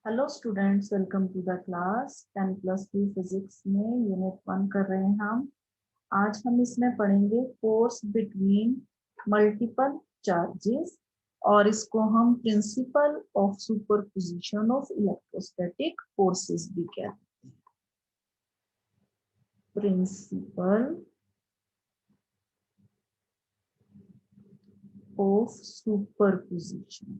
Hello students, welcome to the class 10+2 physics में unit 1 कर रहे हैं हम। आज हम इसमें पढ़ेंगे फोर्स बिटवीन मल्टीपल चार्जेस और इसको हम principal of superposition of electrostatic forces भी कहते हैं। Principal of superposition.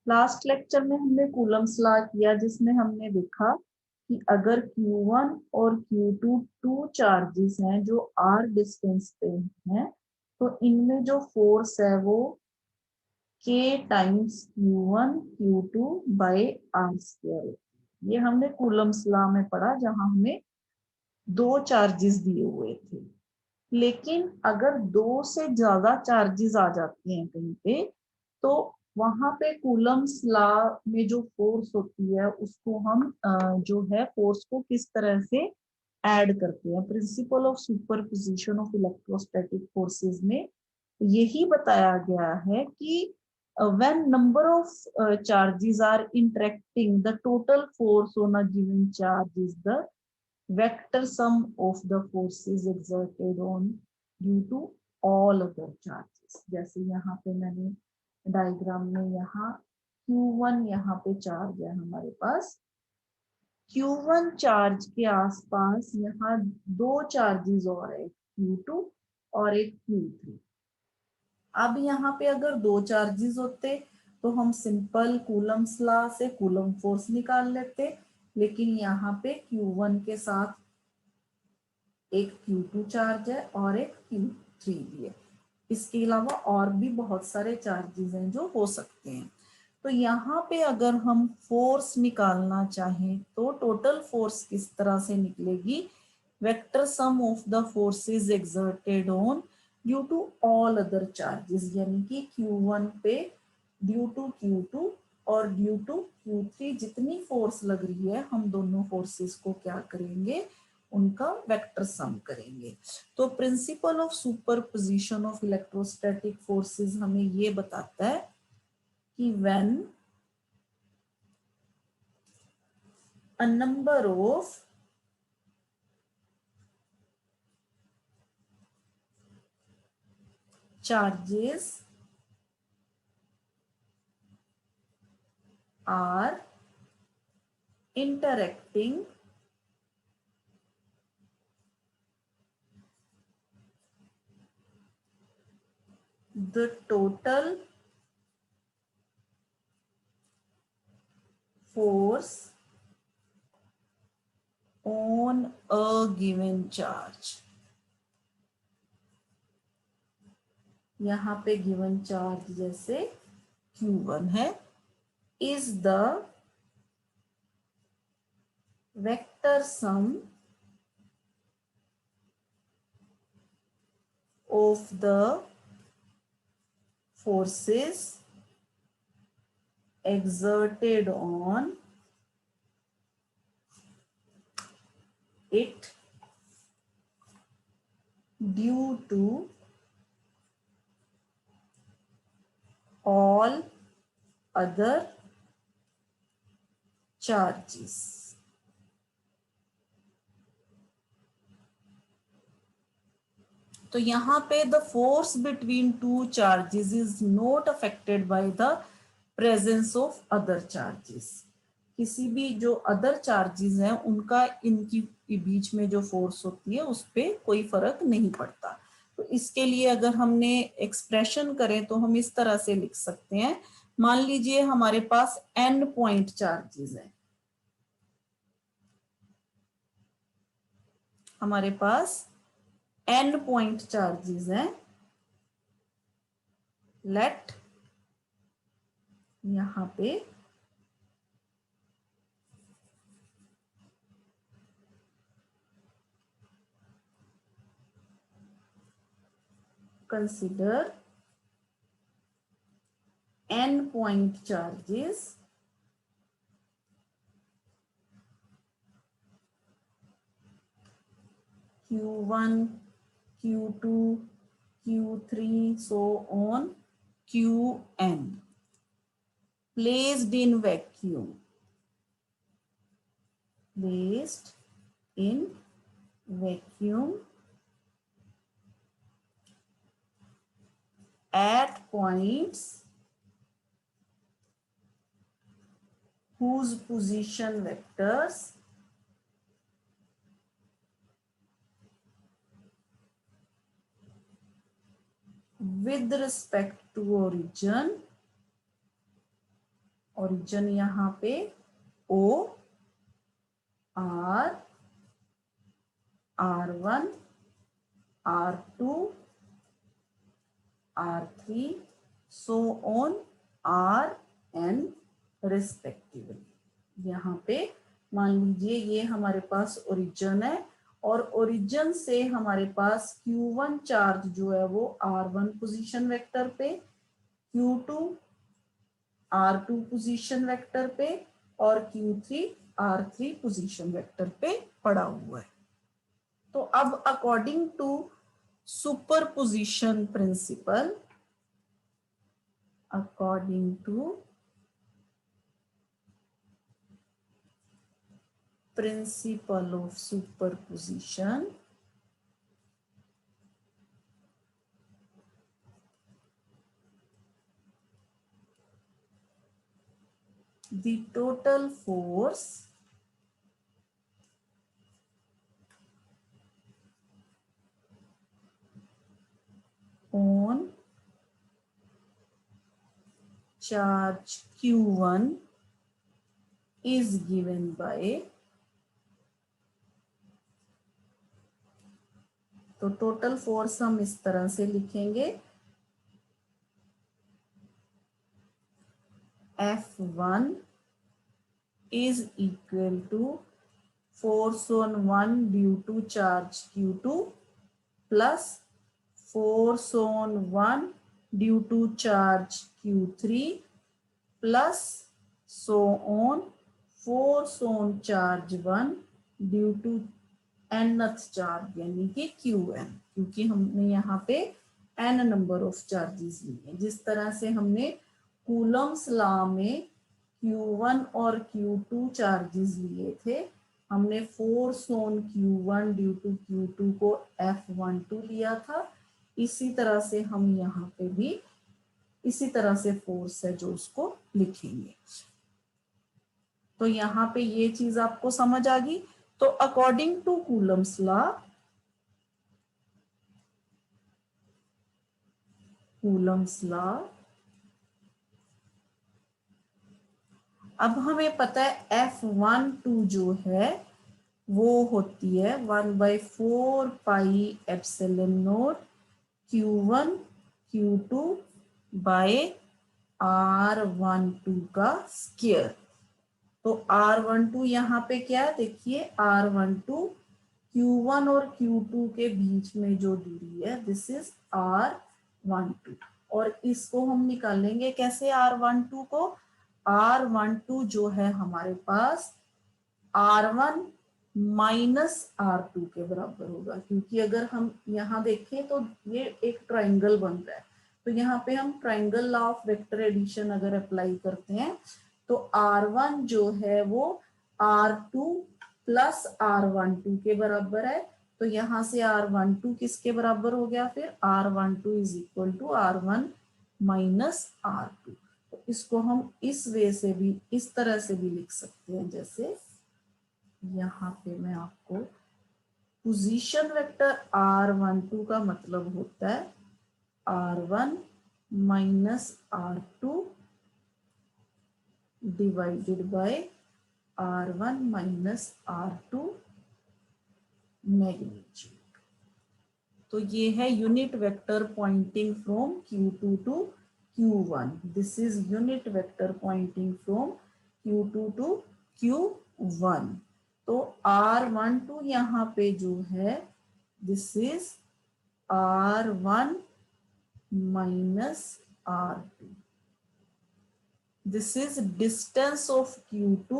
Last lecture में हमने कूलम्स लॉ किया, जिसमें हमने देखा कि अगर Q1 और Q2 टू चार्जेस हैं जो r डिस्टेंस पे हैं, तो इनमें जो फोर्स है वो k times Q1 Q2 by r square. ये हमने कूलम्स लॉ में पढ़ा, जहां हमें दो चार्जेस दिए हुए थे। लेकिन अगर दो से ज्यादा चार्जेस आ जाते हैं कहीं पे, तो वहां पे कूलम्स लॉ में जो फोर्स होती है उसको हम जो है फोर्स को किस तरह से ऐड करते हैं। Principal of superposition of electrostatic forces में यही बताया गया है कि when number of charges are interacting, the total force on a given charge is the vector sum of the forces exerted on due to all other charges। जैसे यहाँ पे मैंने डायग्राम में यहाँ Q1 यहाँ पे चार्ज है हमारे पास। Q1 चार्ज के आसपास यहाँ दो चार्जेस और है, Q2 और एक Q3। अब यहाँ पे अगर दो चार्जेस होते तो हम सिंपल कूलम्स लॉ से कूलम फोर्स निकाल लेते, लेकिन यहाँ पे Q1 के साथ एक Q2 चार्ज है और एक Q3 भी है। इसके अलावा और भी बहुत सारे चार्जेस हैं जो हो सकते हैं। तो यहाँ पे अगर हम फोर्स निकालना चाहें तो टोटल फोर्स किस तरह से निकलेगी? Vector sum of the forces exerted on due to all other charges, यानी कि Q1 पे ड्यू टू Q2 और ड्यू टू Q3 जितनी फोर्स लग रही है, हम दोनों फोर्सेस को क्या करेंगे? उनका वेक्टर सम करेंगे। तो principal of superposition of electrostatic forces हमें ये बताता है कि when a number of charges are interacting, the total force on a given charge। यहाँ पे गिवन चार्ज जैसे Q1 है, is the vector sum of the forces exerted on it due to all other charges। तो यहाँ पे the force between two charges is not affected by the presence of other charges. किसी भी जो other charges हैं उनका इनकी बीच में जो फोर्स होती है उस पर कोई फर्क नहीं पड़ता। तो इसके लिए अगर हमने एक्सप्रेशन करें तो हम इस तरह से लिख सकते हैं। मान लीजिए हमारे पास n पॉइंट चार्जेस है, हमारे पास n पॉइंट चार्जेस हैं। लेट यहाँ पे consider n point charges Q1, Q2, Q3, so on, Qn, placed in vacuum, placed in vacuum at points whose position vectors with respect to origin, origin यहाँ पे O, R, R1, R2, R3, so on, Rn respectively. यहाँ पे मान लीजिए ये हमारे पास origin है और ओरिजिन से हमारे पास Q1 चार्ज जो है वो R1 पोजीशन वेक्टर पे, Q2 R2 पोजीशन वेक्टर पे और Q3 R3 पोजीशन वेक्टर पे पड़ा हुआ है। तो अब according to superposition principle, according to principle of superposition, the total force on charge Q1 is given by, तो टोटल फोर्स हम इस तरह से लिखेंगे, F1 is equal to force on 1 due to charge Q2 plus force on 1 due to charge Q3 plus so on force on charge 1 due to nth charge यानी कि Qn, क्योंकि हमने यहाँ पे n नंबर ऑफ चार्जेस लिए। जिस तरह से हमने कूलम्स लॉ में Q1 और Q2 चार्जेस लिए थे, हमने force on Q1 due to Q2 को F12 लिया था, इसी तरह से हम यहाँ पे भी इसी तरह से फोर्स है जो उसको लिखेंगे। तो यहाँ पे ये चीज आपको समझ आ गई। तो अकॉर्डिंग टू कूलम्स लॉ, अब हमें पता है F12 जो है वो होती है 1/4 pi epsilon naught Q1 Q2 bye R12 का स्क्वायर। तो R12 यहाँ पे क्या है, देखिए R12 Q1 और Q2 के बीच में जो दूरी है, दिस इज R12, और इसको हम निकालेंगे कैसे R12 को, R12 जो है हमारे पास R1 माइनस R2 के बराबर होगा, क्योंकि अगर हम यहाँ देखें तो ये एक ट्राइंगल बन रहा है, तो यहाँ पे हम triangle law of vector addition अगर अप्लाई करते हैं तो R1 जो है वो R2 प्लस R12 के बराबर है। तो यहाँ से R12 किसके बराबर हो गया, फिर R12 is equal to R1 minus R2। तो इसको हम इस वे से भी, इस तरह से भी लिख सकते हैं, जैसे यहाँ पे मैं आपको पोजीशन वेक्टर R12 का मतलब होता है R1 minus R2 divided by R1 minus R2 magnitude. तो ये है unit vector pointing from Q2 to Q1। This is unit vector pointing from Q2 to Q1। तो R12 यहाँ पे जो है this is R1 minus R2। This is distance of Q2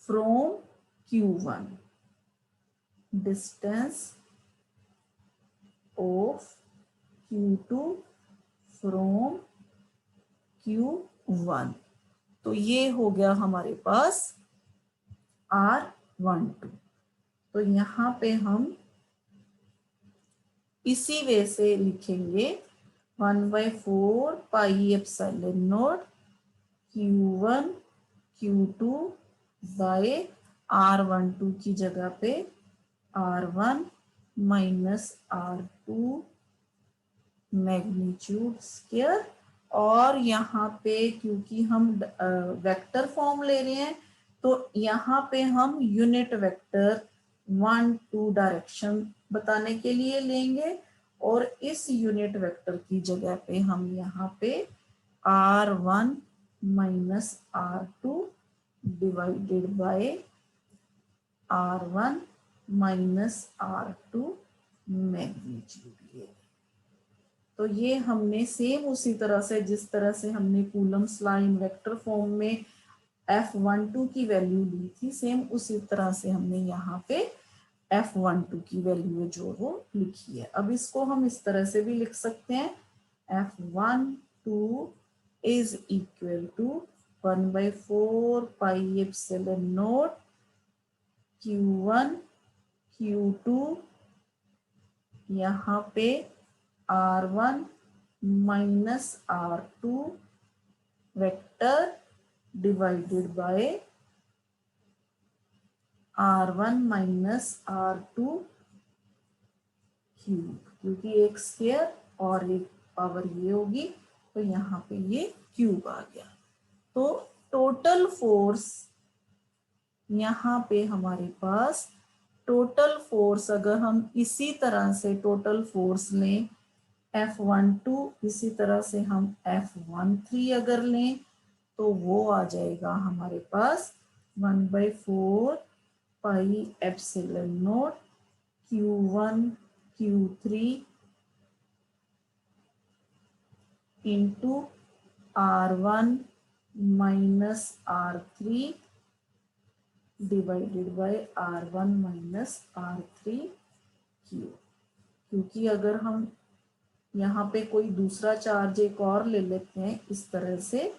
from Q1. Distance of Q2 from Q1। तो ये हो गया हमारे पास R12। तो यहाँ पे हम इसी वे से लिखेंगे 1/4 pi epsilon naught Q1 Q2 bye R12 की जगह पे R1 minus R2 magnitude square. और यहाँ पे क्योंकि हम वेक्टर फॉर्म ले रहे हैं तो यहाँ पे हम यूनिट वेक्टर 1 2 डायरेक्शन बताने के लिए लेंगे और इस यूनिट वेक्टर की जगह पे हम यहाँ पे R1 minus R2 divided by R1 minus R2 magnitude ले। तो ये हमने सेम उसी तरह से जिस तरह से हमने Coulomb's law in vector form में F12 की वैल्यू ली थी, सेम उसी तरह से हमने यहाँ पे F12 की वैल्यू जो वो लिखी है। अब इसको हम इस तरह से भी लिख सकते हैं F12 is equal to 1/4 pi epsilon naught Q1 Q2 यहाँ पे R1 minus R2 vector divided by R1 minus R2 cube, क्योंकि एक स्क्वायर और एक पावर ये होगी तो यहाँ पे ये क्यूब आ गया। तो टोटल फोर्स यहाँ पे हमारे पास टोटल फोर्स अगर हम इसी तरह से टोटल फोर्स लें F12, इसी तरह से हम F13 अगर लें तो वो आ जाएगा हमारे पास 1/4 pi epsilon naught Q1 Q3 into R1 minus R3 divided by R1 minus R3 cube. क्योंकि अगर हम यहाँ पे कोई दूसरा चार्ज एक और ले लेते हैं इस तरह से,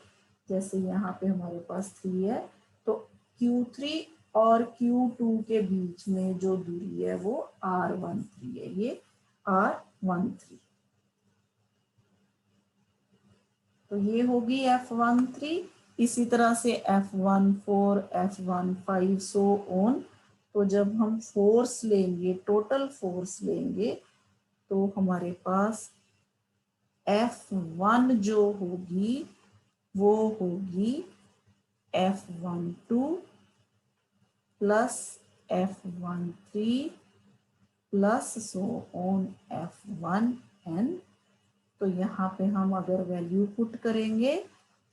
जैसे यहाँ पे हमारे पास 3 है तो Q3 और Q2 के बीच में जो दूरी है वो R13 है, ये R13। तो ये होगी F13। इसी तरह से F14 F15 सो ऑन। तो जब हम फोर्स लेंगे, टोटल फोर्स लेंगे तो हमारे पास F1 जो होगी वो होगी F12 plus F13 plus so on F1n। तो यहाँ पे हम अगर वैल्यू पुट करेंगे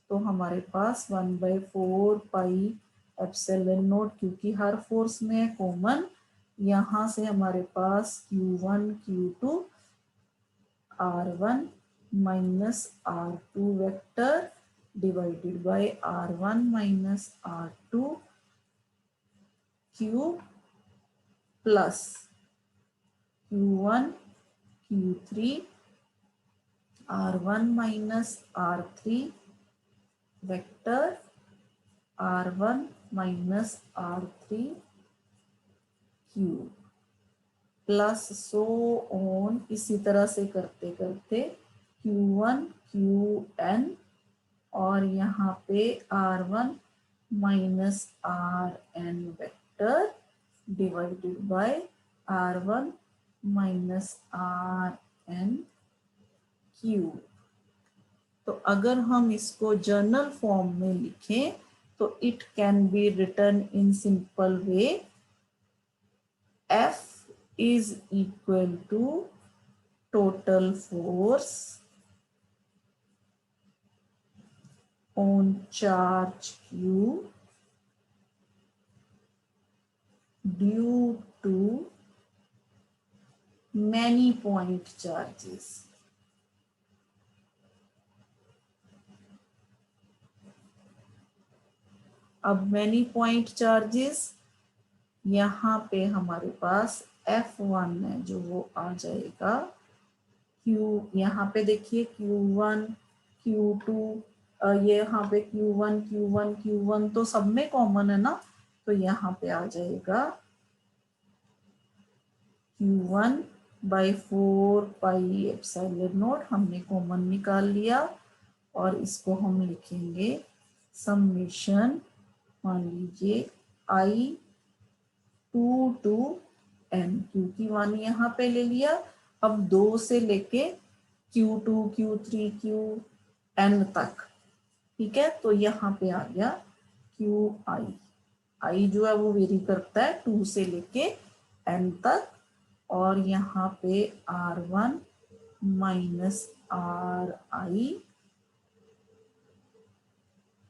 तो हमारे पास 1/4 पाई एप्सिलॉन नॉट, क्योंकि हर फोर्स में है कॉमन, यहाँ से हमारे पास Q1 Q2 R1 minus R2 vector divided by R1 minus R2 cube plus Q1 Q3 R1 minus R3 vector R1 minus R3 cube plus so on. इसी तरह से करते करते Q1 Qn और यहाँ पे R1 minus Rn vector divided by R1 minus Rn cube. तो अगर हम इसको जर्नल फॉर्म में लिखें तो it can be written in simple way F is equal to total force on charge Q due to many point charges। अब many point charges यहाँ पे हमारे पास F1 है जो वो आ जाएगा यहाँ पे देखिए Q1 Q2, ये यहाँ पे Q1 Q1 Q1 तो सब में कॉमन है ना, तो यहाँ पे आ जाएगा Q1 by 4 pi epsilon not, हमने कॉमन निकाल लिया और इसको हम लिखेंगे समेशन, मान लीजिए I टू n, क्योंकि 1 यहाँ पे ले लिया, अब 2 से लेके Q2 Q3 Qn तक, ठीक है। तो यहाँ पे आ गया Qi, i जो है वो वेरी करता है 2 से लेके n तक, और यहाँ पे R1 minus Ri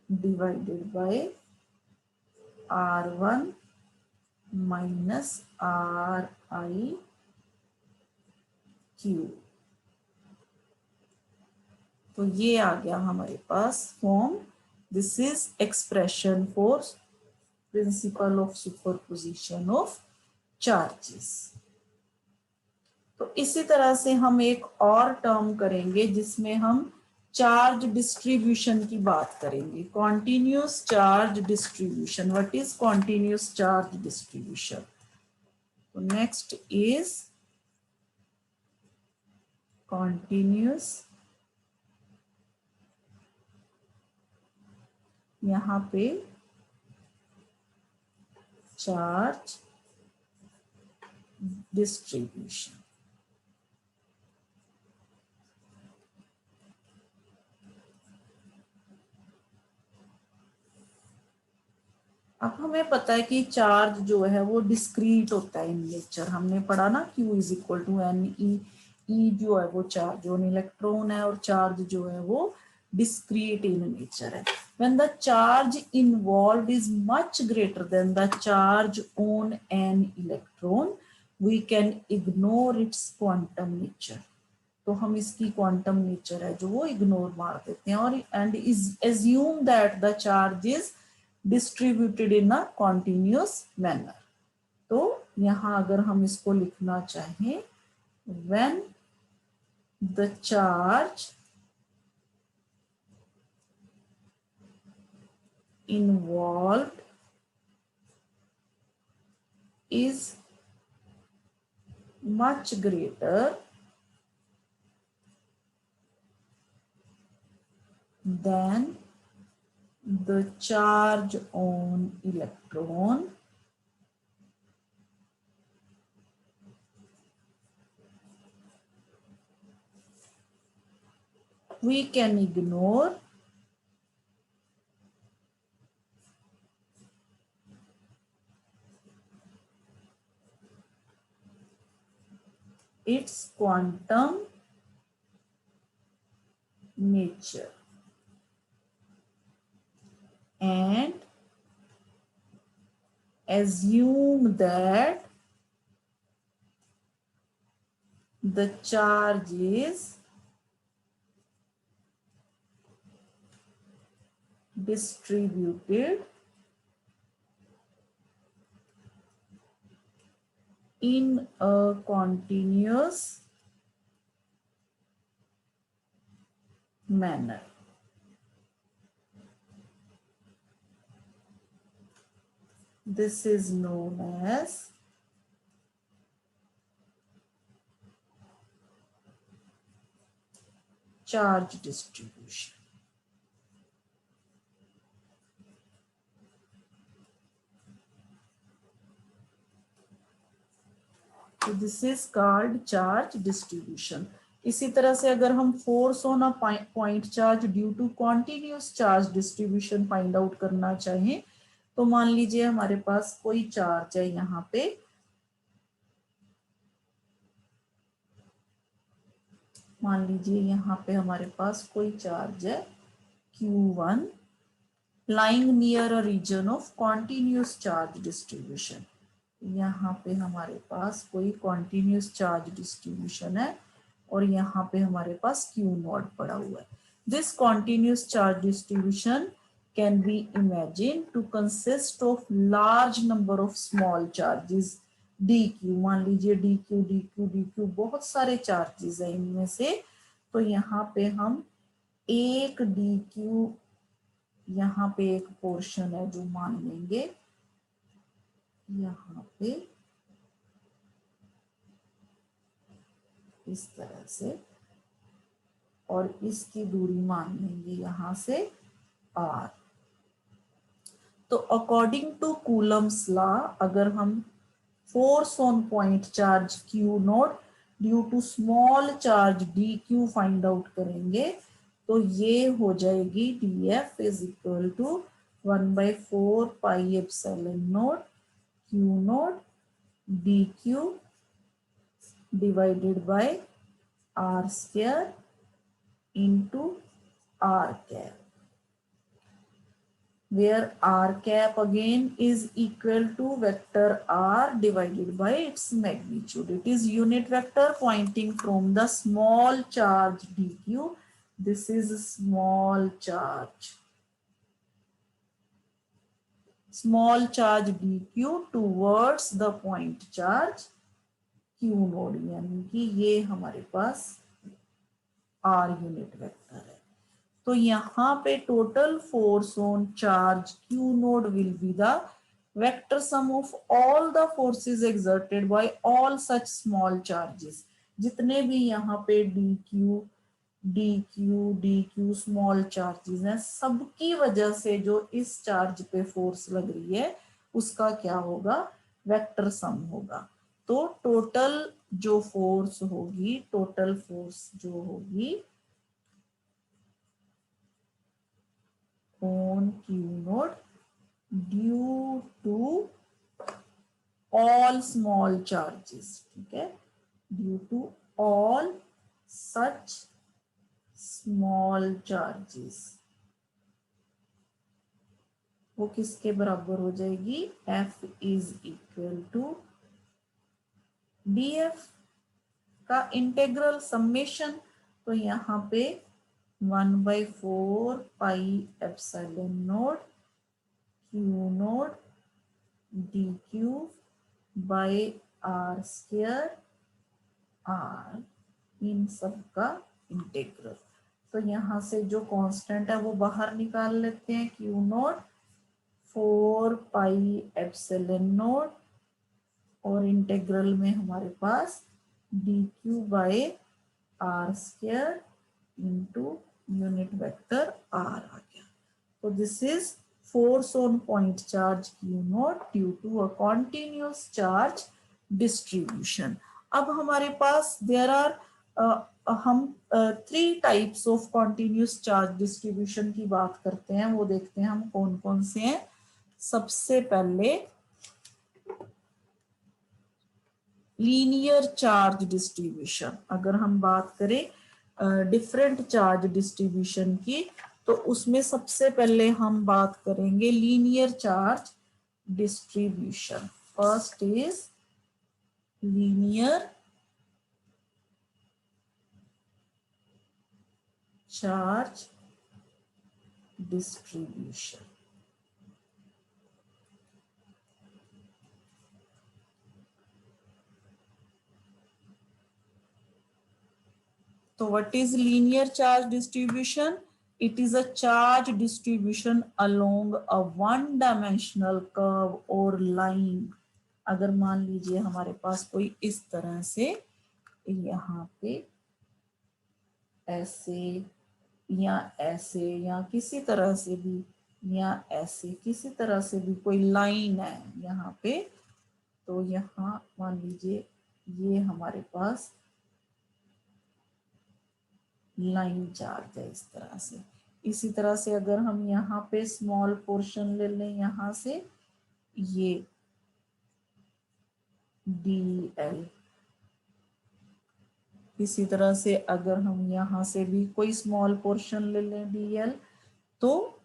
divided by R1 minus Ri Q। तो ये आ गया हमारे पास form. This is expression for principle of superposition of charges. तो इसी तरह से हम एक और टर्म करेंगे जिसमें हम चार्ज डिस्ट्रीब्यूशन की बात करेंगे, continuous charge distribution. What is continuous charge distribution? तो नेक्स्ट इज कॉन्टिन्यूस, यहाँ पे चार्ज डिस्ट्रीब्यूशन। अब हमें पता है कि चार्ज जो है वो डिस्क्रीट होता है इन नेचर, हमने पढ़ा ना Q is equal to N E. E जो है वो चार्ज ऑन इलेक्ट्रॉन है और चार्ज जो है वो डिस्क्रीट इन नेचर है। When the charge involved is much greater than the charge on an electron, we can ignore its quantum nature. तो हम इसकी क्वांटम नेचर है जो वो इग्नोर मार देते हैं, और and is assume that the charge is distributed in a continuous manner. तो यहाँ अगर हम इसको लिखना चाहें, when the charge involved is much greater than the charge on electron, we can ignore its quantum nature and assume that the charge is distributed in a continuous manner. This is known as charge distribution. So this is called charge distribution. इसी तरह से अगर हम force on a point charge due to continuous charge distribution find out करना चाहें, तो मान लीजिए हमारे पास कोई चार्ज है यहाँ पे, मान लीजिए यहाँ पे हमारे पास कोई चार्ज है Q1 lying near a region of continuous charge distribution। यहाँ पे हमारे पास कोई कॉन्टिन्यूस चार्ज डिस्ट्रीब्यूशन है और यहाँ पे हमारे पास Q नॉट पड़ा हुआ है। This continuous charge distribution can be imagine to consist of large number of small charges d q, मान लीजिए d q d q d q, बहुत सारे चार्जेस है इनमें से, तो यहाँ पे हम एक डी क्यू, यहाँ पे एक पोर्शन है जो मान लेंगे यहाँ पे इस तरह से, और इसकी दूरी मान लेंगे यहाँ से r। तो अकॉर्डिंग टू कूलम्स लॉ, अगर हम force on point charge Q naught due to small charge dq find out करेंगे, तो ये हो जाएगी dF is equal to 1/4 pi epsilon naught Q naught dq divided by r square into r cap, where r cap again is equal to vector r divided by its magnitude. It is unit vector pointing from the small charge dq. This is a small charge dq towards the point charge q node, यानी कि ये हमारे पास r unit vector है। तो यहाँ पे total force on charge Q node will be the vector sum of all the forces exerted by all such small charges. जितने भी यहाँ पे डी क्यू स्मॉल चार्जेस हैं, सबकी वजह से जो इस चार्ज पे फोर्स लग रही है उसका क्या होगा, वेक्टर सम होगा। तो टोटल जो फोर्स होगी, टोटल फोर्स जो होगी on Q node due to all small charges, ठीक है, due to all such small charges, वो किसके बराबर हो जाएगी, F is equal to dF का इंटेग्रल समेशन, तो यहाँ पे 1/4 pi epsilon naught Q naught dq by r square r, इन सब का इंटीग्रल। तो यहाँ से जो कांस्टेंट है वो बाहर निकाल लेते हैं, Q naught 4 pi epsilon naught, और इंटीग्रल में हमारे पास dq by r square into unit vector r आ गया। तो this is force on point charge Q naught due to a continuous charge distribution. अब हमारे पास there are हम 3 types of continuous charge distribution की बात करते हैं, वो देखते हैं हम कौन कौन से हैं। सबसे पहले लीनियर चार्ज डिस्ट्रीब्यूशन, अगर हम बात करें डिफरेंट चार्ज डिस्ट्रीब्यूशन की, तो उसमें सबसे पहले हम बात करेंगे linear charge distribution. First is linear charge distribution. तो what is linear charge distribution? It is a charge distribution along a one-dimensional curve or line. अगर मान लीजिए हमारे पास कोई इस तरह से यहाँ पे ऐसे या किसी तरह से भी, या ऐसे किसी तरह से भी कोई लाइन है यहाँ पे, तो यहाँ मान लीजिए ये हमारे पास लाइन चार्ज है इस तरह से। इसी तरह से अगर हम यहाँ पे स्मॉल पोर्शन ले लें, यहाँ से ये DL, इसी तरह से अगर हम यहाँ से भी कोई स्मॉल पोर्शन ले लें DL, तो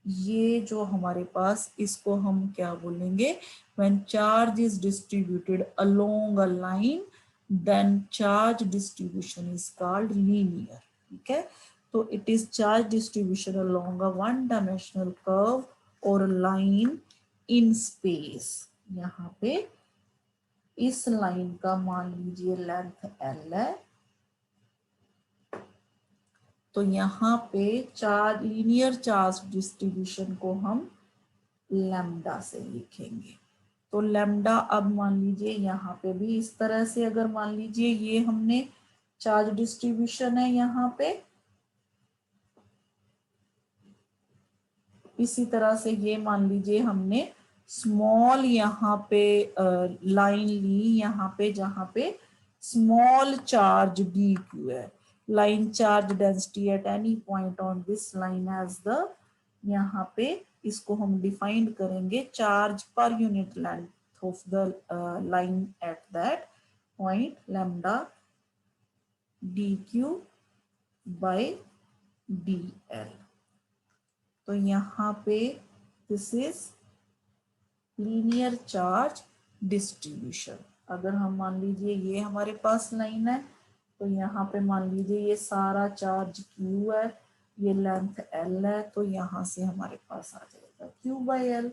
ये जो हमारे पास, इसको हम क्या बोलेंगे, when charge is distributed along a line then charge distribution is called linear, ठीक है। तो it is charge distribution along a one dimensional curve or line in space। यहाँ पे इस लाइन का मान लीजिए लेंथ L है, तो यहाँ पे चार्ज लीनियर चार्ज डिस्ट्रीब्यूशन को हम लैम्डा से लिखेंगे। तो लैम्डा अब मान लीजिए यहाँ पे भी इस तरह से, अगर मान लीजिए ये हमने चार्ज डिस्ट्रीब्यूशन है यहाँ पे, इसी तरह से ये मान लीजिए हमने स्मॉल यहाँ पे लाइन ली यहाँ पे, जहाँ पे स्मॉल चार्ज डी क्यू है, line charge density at any point on this line as the, यहाँ पे इसको हम डिफाइन करेंगे charge per unit length of the line at that point lambda d q by d l. तो यहाँ पे this is linear charge distribution. अगर हम मान लीजिए ये हमारे पास लाइन है, तो यहाँ पे मान लीजिए ये सारा चार्ज Q है, ये लेंथ L है, तो यहाँ से हमारे पास आ जाएगा Q बाई L।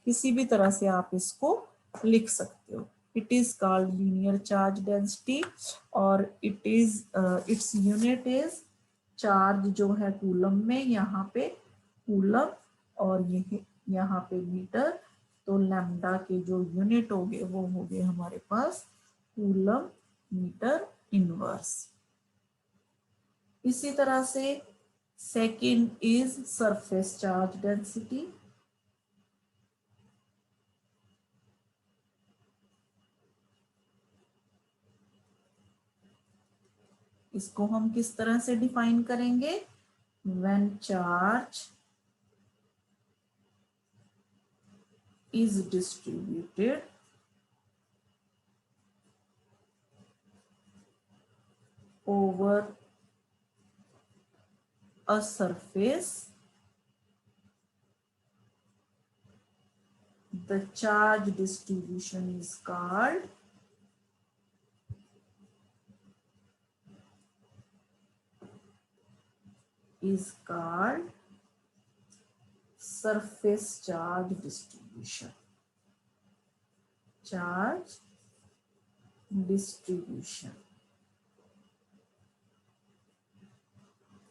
किसी भी तरह से आप इसको लिख सकते हो। It is called linear charge density और it is it's unit is charge जो है कूलम में, यहाँ पे कूलम और ये यहाँ पे मीटर। तो लैम्डा के जो यूनिट हो गए वो हो गए हमारे पास कूलम मीटर इनवर्स। इसी तरह से second is surface charge density. इसको हम किस तरह से डिफाइन करेंगे? When charge is distributed over a surface, the charge distribution is called surface charge distribution। Charge distribution,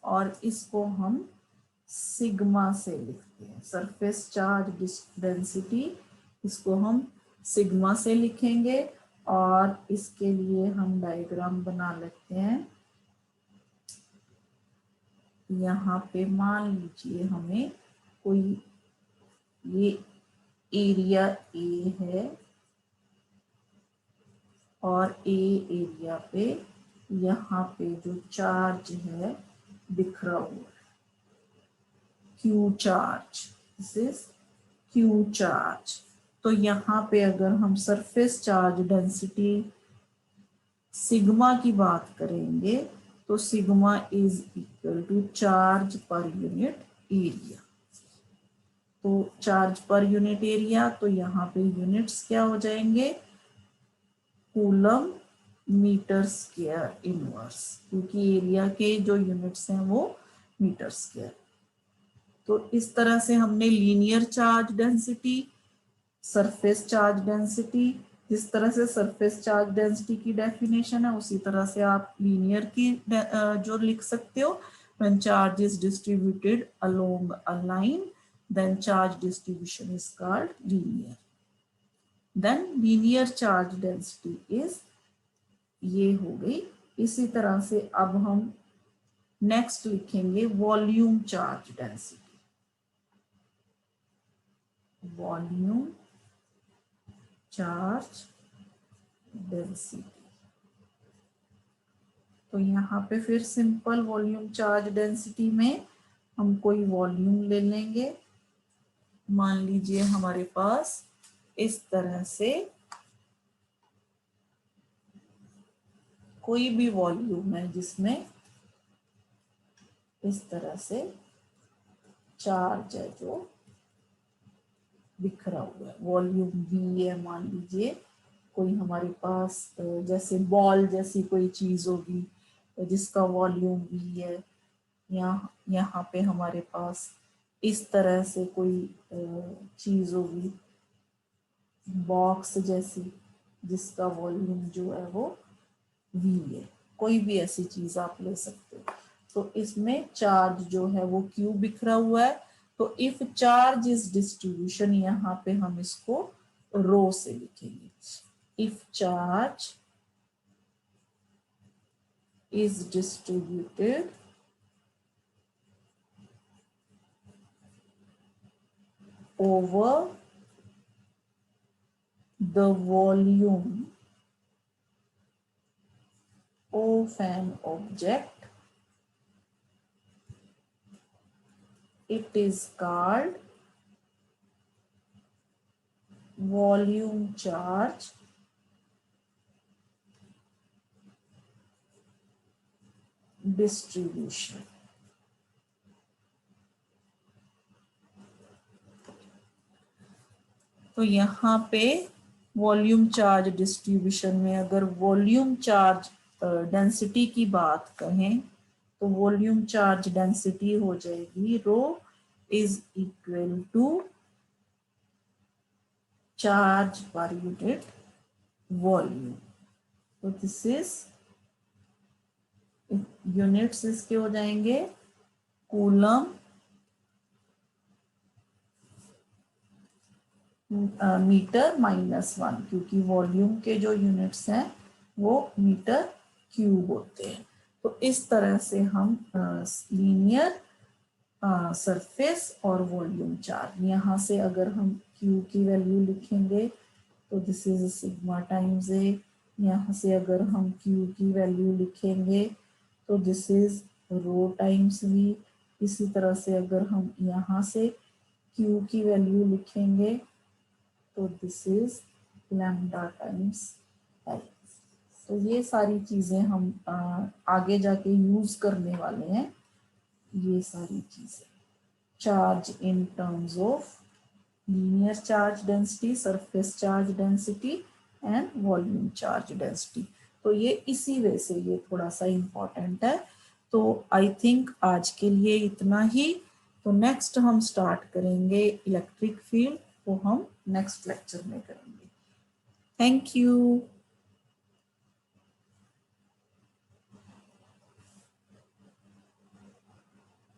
और इसको हम सिग्मा से लिखते हैं। सरफेस चार्ज डेंसिटी, इसको हम सिग्मा से लिखेंगे और इसके लिए हम डायग्राम बना लेते हैं। यहाँ पे मान लीजिए हमें कोई ये एरिया ए है और ए एरिया पे यहाँ पे जो चार्ज है बिखरा हुआ है, Q charge, this is Q charge. तो यहाँ पे अगर हम सरफेस चार्ज डेंसिटी सिग्मा की बात करेंगे तो sigma is equal to charge per unit area. तो चार्ज पर यूनिट एरिया, तो यहाँ पे यूनिट्स क्या हो जाएंगे? कूलम मीटर स्क्वायर इनवर्स, क्योंकि एरिया के जो यूनिट्स हैं वो मीटर स्क्वायर। तो इस तरह से हमने linear charge density, surface charge density, जिस तरह से सरफेस चार्ज डेंसिटी की डेफिनेशन है उसी तरह से आप लीनियर की जो लिख सकते हो। When charge is distributed along a line then charge distribution is called linear। then linear charge density is, ये हो गई। इसी तरह से अब हम नेक्स्ट लिखेंगे volume charge density. Volume charge density, तो यहाँ पे फिर सिंपल वॉल्यूम चार्ज डेंसिटी में हम कोई वॉल्यूम ले लेंगे। मान लीजिए हमारे पास इस तरह से कोई भी वॉल्यूम है जिसमें इस तरह से चार्ज है जो बिखरा हुआ है, वॉल्यूम V है मान लीजिए। कोई हमारे पास जैसे बॉल जैसी कोई चीज होगी जिसका वॉल्यूम V है, यहाँ पे हमारे पास इस तरह से कोई चीज होगी बॉक्स जैसी, जिसका वॉल्यूम जो है वो V है। कोई भी ऐसी चीज आप ले सकते हो। तो इसमें चार्ज जो है वो Q बिखरा हुआ है। तो इफ चार्ज इज डिस्ट्रीब्यूशन, यहाँ पे हम इसको रो से लिखेंगे। If charge is distributed over the volume of an object, it is called volume charge distribution। तो यहाँ पे वॉल्यूम चार्ज डिस्ट्रीब्यूशन में अगर वॉल्यूम चार्ज डेंसिटी की बात कहें तो वॉल्यूम चार्ज डेंसिटी हो जाएगी rho is equal to charge per unit volume. तो दिस इज यूनिट्स इसके हो जाएंगे कूलम मीटर -1, क्योंकि वॉल्यूम के जो यूनिट्स हैं वो मीटर क्यूब होते हैं। तो इस तरह से हम लीनियर सरफेस और वॉल्यूम चार्ज, यहाँ से अगर हम क्यू की वैल्यू लिखेंगे तो this is sigma times A. यहाँ से अगर हम क्यू की वैल्यू लिखेंगे तो this is rho times V. इसी तरह से अगर हम यहाँ से क्यू की वैल्यू लिखेंगे तो this is lambda times L. तो ये सारी चीजें हम आगे जाके यूज करने वाले हैं। ये सारी चीजें charge in terms of linear charge density, surface charge density and volume charge density. तो ये इसी वे से ये थोड़ा सा इम्पोर्टेंट है। तो आई थिंक आज के लिए इतना ही। तो नेक्स्ट हम स्टार्ट करेंगे इलेक्ट्रिक फील्ड, वो हम नेक्स्ट लेक्चर में करेंगे। Thank you.